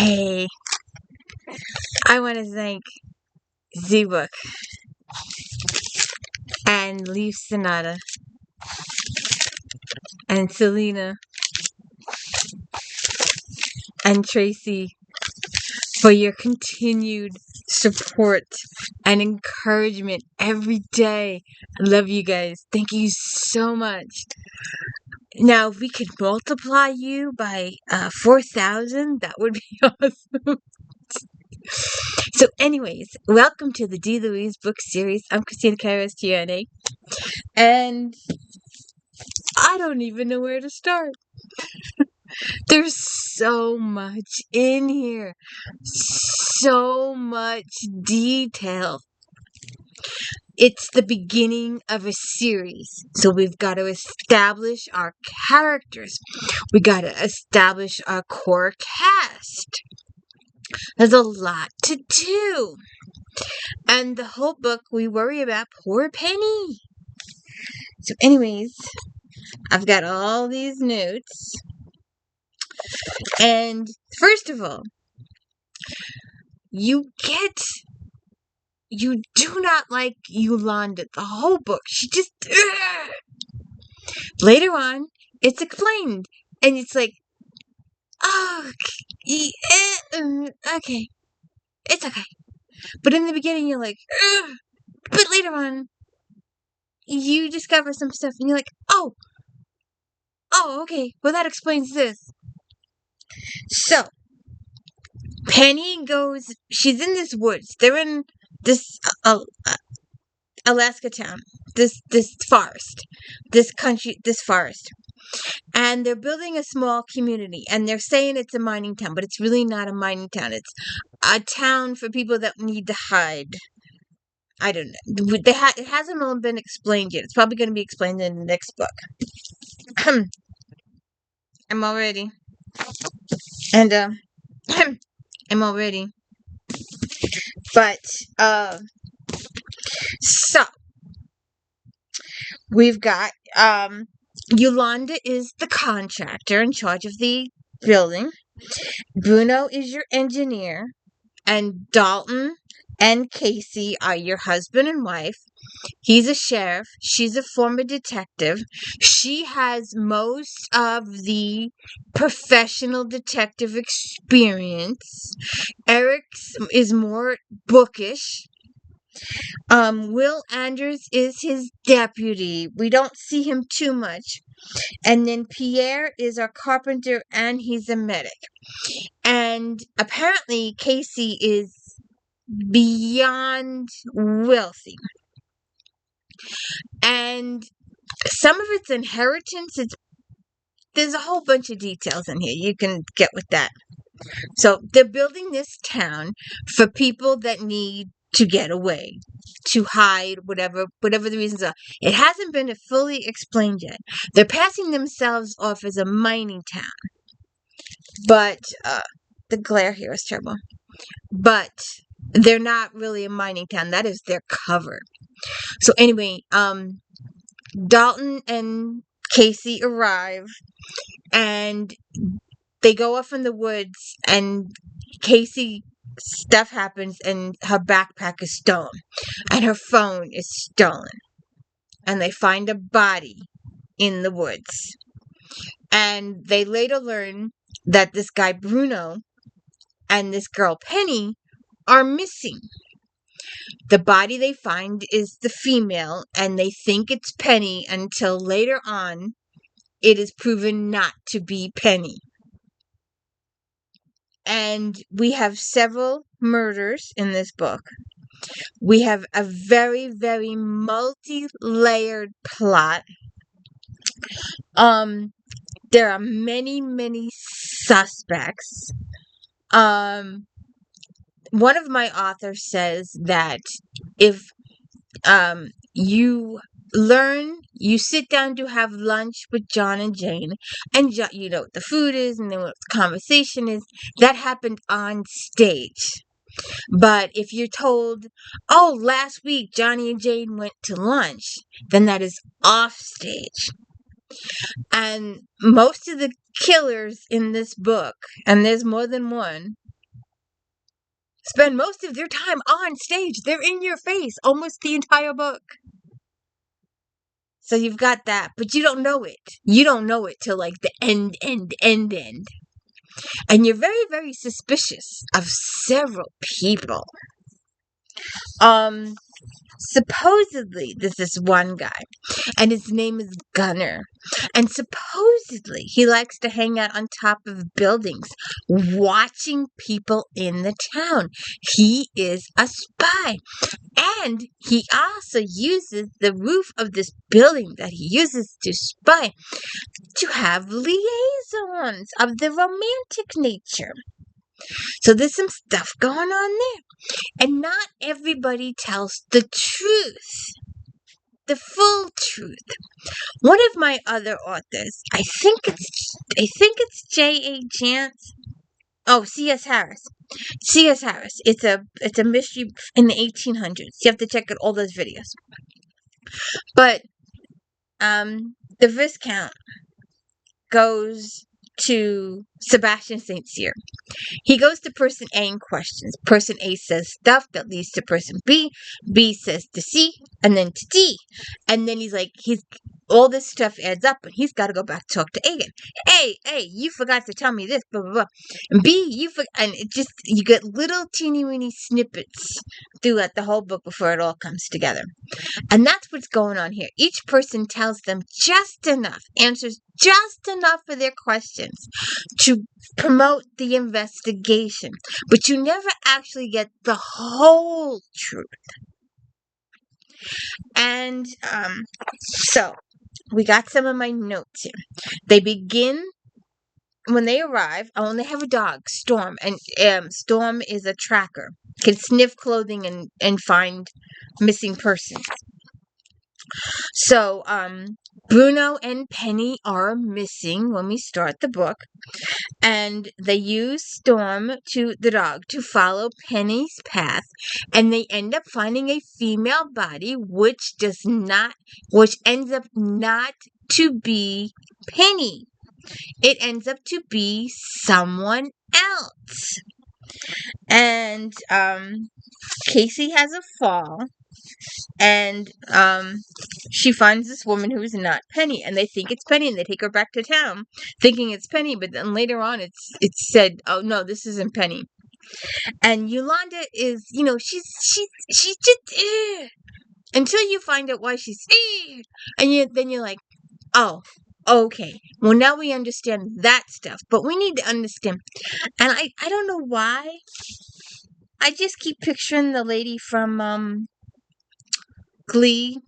Hey, I want to thank Z-Book and Leaf Sonata and Selena and Tracy for your continued support and encouragement every day. I love you guys. Thank you so much. Now, if we could multiply you by 4,000, that would be awesome. So, anyways, welcome to the D. Louise book series. I'm Christina Kairos, and I don't even know where to start. There's so much in here, so much detail. It's the beginning of a series, so we've got to establish our characters. We got to establish our core cast. There's a lot to do. And the whole book, we worry about poor Penny. So anyways, I've got all these notes. And first of all, you do not like Yolanda the whole book. She just... Later on, it's explained. And it's like, oh, okay. It's okay. But in the beginning, you're like, ugh. But later on, you discover some stuff and you're like, oh, okay. Well, that explains this. So, Penny goes, she's in this woods. They're in this Alaska town, this forest, this forest. And they're building a small community, and they're saying it's a mining town, but it's really not a mining town. It's a town for people that need to hide. I don't know. It hasn't all been explained yet. It's probably going to be explained in the next book. I'm all ready. And, I'm all ready. But, so, we've got, Yolanda is the contractor in charge of the building. Bruno is your engineer. And Dalton and Casey are your husband and wife. He's a sheriff. She's a former detective. She has most of the professional detective experience. Eric is more bookish. Will Anders is his deputy. We don't see him too much. And then Pierre is our carpenter, and he's a medic. And apparently Casey is beyond wealthy. And some of it's inheritance. There's a whole bunch of details in here. You can get with that. So they're building this town for people that need to get away, to hide, whatever the reasons are. It hasn't been fully explained yet. They're passing themselves off as a mining town. But the glare here is terrible. But they're not really a mining town. That is their cover. So anyway, Dalton and Casey arrive, and they go off in the woods, and Casey stuff happens, and her backpack is stolen, and her phone is stolen, and they find a body in the woods. And they later learn that this guy Bruno and this girl Penny are missing. The body they find is the female, and they think it's Penny until later on it is proven not to be Penny. And we have several murders in this book. We have a very, very multi-layered plot. There are many, many suspects. One of my authors says that if you sit down to have lunch with John and Jane, and you know what the food is, and then what the conversation is, that happened on stage. But if you're told, oh, last week Johnny and Jane went to lunch, then that is off stage. And most of the killers in this book, and there's more than one, spend most of their time on stage. They're in your face almost the entire book. So you've got that, but you don't know it. You don't know it till like the end. And you're very, very suspicious of several people. Supposedly, this is one guy, and his name is Gunner. And supposedly, he likes to hang out on top of buildings, watching people in the town. He is a spy. And he also uses the roof of this building that he uses to spy to have liaisons of the romantic nature. So there's some stuff going on there. And not everybody tells the truth. The full truth. One of my other authors, I think it's J.A. Jance. Oh, C.S. Harris. C.S. Harris. It's a mystery in the 1800s. You have to check out all those videos. But the Viscount goes to Sebastian St. Cyr. He goes to person A and questions. Person A says stuff that leads to person B. B says to C, and then to D. And then he's all this stuff adds up, and he's got to go back and talk to A again. A, you forgot to tell me this, blah, blah, blah. And B, and it just, you get little teeny weeny snippets throughout the whole book before it all comes together. And that's what's going on here. Each person tells them just enough, answers just enough for their questions to promote the investigation. But you never actually get the whole truth. And so we got some of my notes here. They begin when they arrive. Oh, and they have a dog, Storm, and Storm is a tracker. Can sniff clothing and find missing persons. So Bruno and Penny are missing when we start the book, and they use Storm the dog to follow Penny's path, and they end up finding a female body which ends up not to be Penny. It ends up to be someone else. And Casey has a fall, and she finds this woman who is not Penny, and they think it's Penny, and they take her back to town thinking it's Penny, but then later on it's said, oh no, this isn't Penny. And Yolanda is, she's just until you find out why she's and then you're like, oh, okay, well now we understand that stuff, but we need to understand. And I don't know why, I just keep picturing the lady from Glee,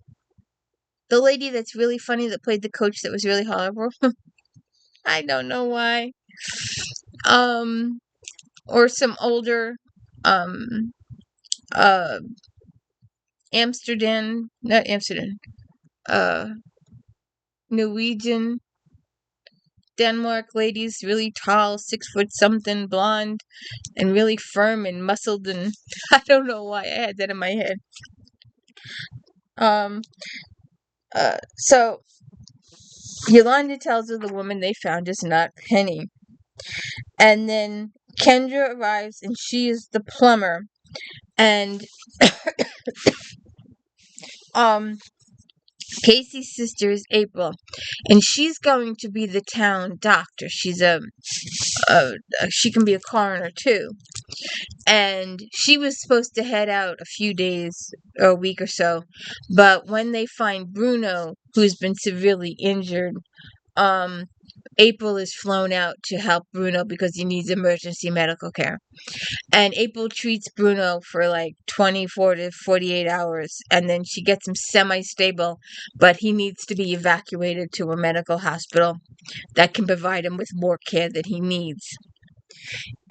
the lady that's really funny that played the coach that was really horrible. I don't know why. Or some older Norwegian, Denmark ladies, really tall, 6 foot something, blonde, and really firm and muscled, and I don't know why I had that in my head. So Yolanda tells her the woman they found is not Penny. And then Kendra arrives, and she is the plumber. And Casey's sister is April, and she's going to be the town doctor. She's she can be a coroner too. And she was supposed to head out a few days or a week or so, but when they find Bruno, who's been severely injured, April is flown out to help Bruno because he needs emergency medical care. And April treats Bruno for like 24 to 48 hours, and then she gets him semi-stable, but he needs to be evacuated to a medical hospital that can provide him with more care that he needs.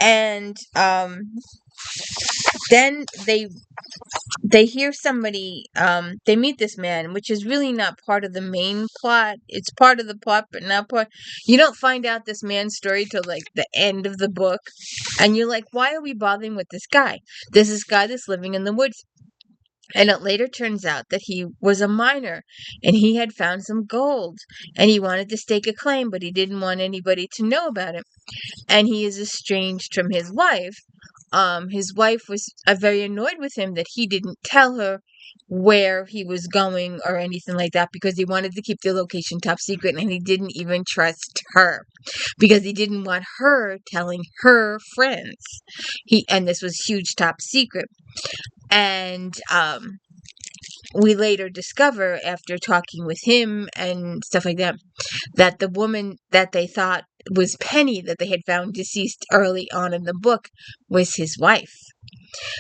And then they hear somebody, they meet this man, which is really not part of the main plot. It's part of the plot, but not part. You don't find out this man's story till like the end of the book. And you're like, why are we bothering with this guy? There's this guy that's living in the woods. And it later turns out that he was a miner, and he had found some gold, and he wanted to stake a claim, but he didn't want anybody to know about it. And he is estranged from his wife, his wife was very annoyed with him that he didn't tell her where he was going or anything like that, because he wanted to keep the location top secret, and he didn't even trust her because he didn't want her telling her friends. And this was huge top secret. And we later discover, after talking with him and stuff like that, that the woman that they thought was Penny, that they had found deceased early on in the book, was his wife.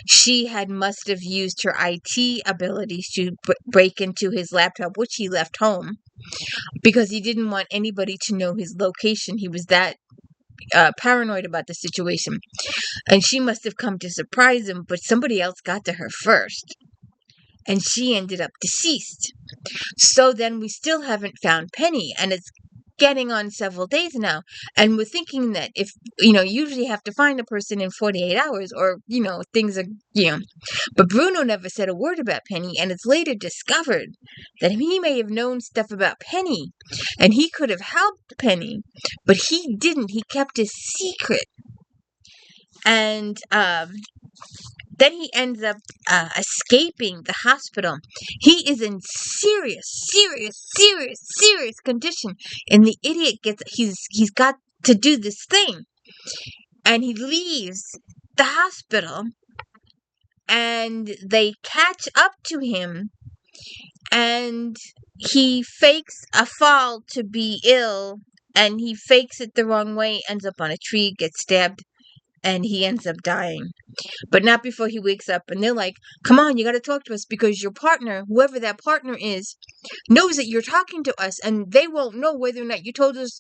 She must have used her IT abilities to break into his laptop, which he left home, because he didn't want anybody to know his location. He was that paranoid about the situation. And she must have come to surprise him, but somebody else got to her first. And she ended up deceased. So then we still haven't found Penny, and it's getting on several days now. And we're thinking that if, usually have to find a person in 48 hours, or, things are, But Bruno never said a word about Penny, and it's later discovered that he may have known stuff about Penny, and he could have helped Penny, but he didn't. He kept his secret. And then he ends up escaping the hospital. He is in serious condition, and the idiot he's got to do this thing, and he leaves the hospital, and they catch up to him, and he fakes a fall to be ill, and he fakes it the wrong way, ends up on a tree, gets stabbed, and he ends up dying. But not before he wakes up, and they're like, come on, you got to talk to us, because your partner, whoever that partner is, knows that you're talking to us, and they won't know whether or not you told us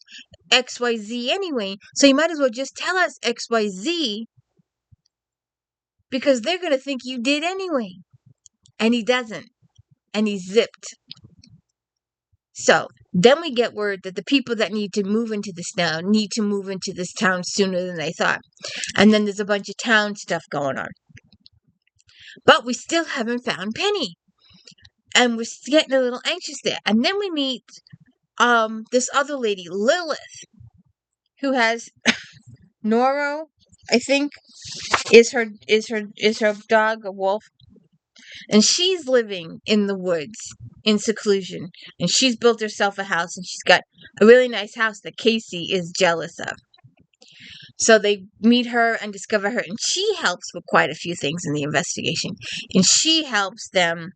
XYZ anyway, so you might as well just tell us XYZ, because they're going to think you did anyway. And he doesn't, and he's zipped. So then we get word that the people that need to move into this town sooner than they thought. And then there's a bunch of town stuff going on. But we still haven't found Penny. And we're getting a little anxious there. And then we meet this other lady, Lilith, who has Noro, I think, is her dog, a wolf. And she's living in the woods in seclusion. And she's built herself a house, and she's got a really nice house that Casey is jealous of. So they meet her and discover her, and she helps with quite a few things in the investigation. And she helps them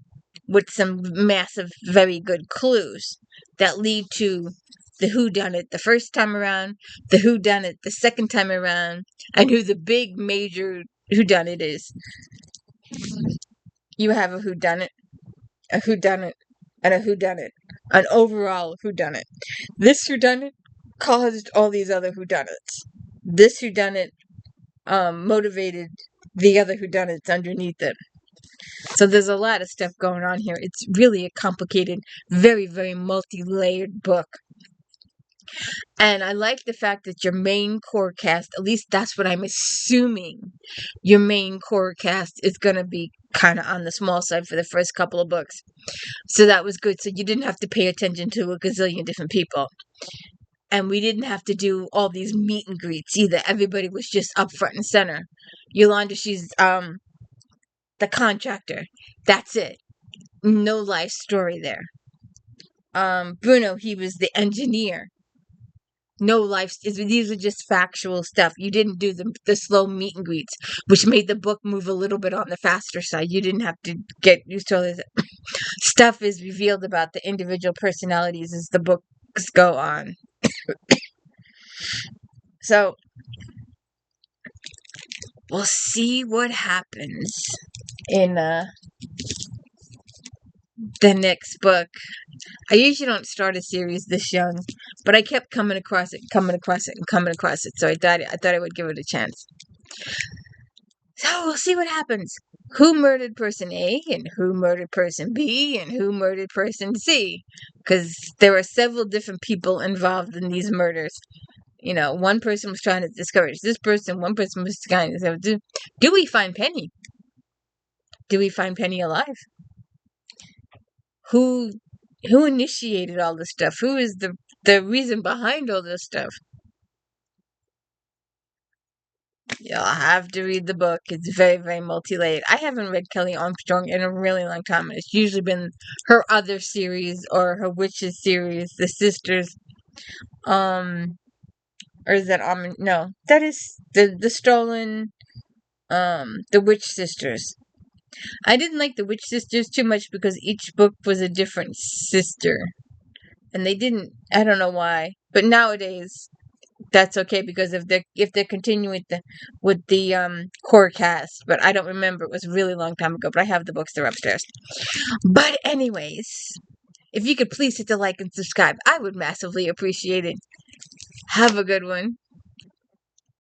with some massive, very good clues that lead to the whodunit the first time around, the whodunit the second time around, and who the big major whodunit is. You have a whodunit, and a whodunit, an overall whodunit. This whodunit caused all these other whodunits. This whodunit motivated the other whodunits underneath it. So there's a lot of stuff going on here. It's really a complicated, very, very multi-layered book. And I like the fact that your main core cast, at least that's what I'm assuming, your main core cast is going to be kind of on the small side for the first couple of books. So that was good. So you didn't have to pay attention to a gazillion different people. And we didn't have to do all these meet and greets either. Everybody was just up front and center. Yolanda, she's the contractor. That's it. No life story there. Bruno, he was the engineer. No life. These are just factual stuff. You didn't do the slow meet and greets, which made the book move a little bit on the faster side. You didn't have to get used to all this. Stuff is revealed about the individual personalities as the books go on. So we'll see what happens in the next book. I usually don't start a series this young, but I kept coming across it. So I thought I would give it a chance. So we'll see what happens. Who murdered person A, and who murdered person B, and who murdered person C? Because there are several different people involved in these murders. One person was trying to discourage this person. One person was trying to say, do we find Penny? Do we find Penny alive? Who initiated all this stuff? Who is the reason behind all this stuff? You'll have to read the book. It's very, very multi-layered. I haven't read Kelley Armstrong in a really long time. It's usually been her other series or her witches series, the sisters. Or is that no, that is the stolen the witch sisters. I didn't like the witch sisters too much because each book was a different sister. And they didn't, I don't know why. But nowadays that's okay because if they're continuing with the core cast, but I don't remember. It was a really long time ago, but I have the books. They're upstairs. But anyways, if you could please hit the like and subscribe, I would massively appreciate it. Have a good one.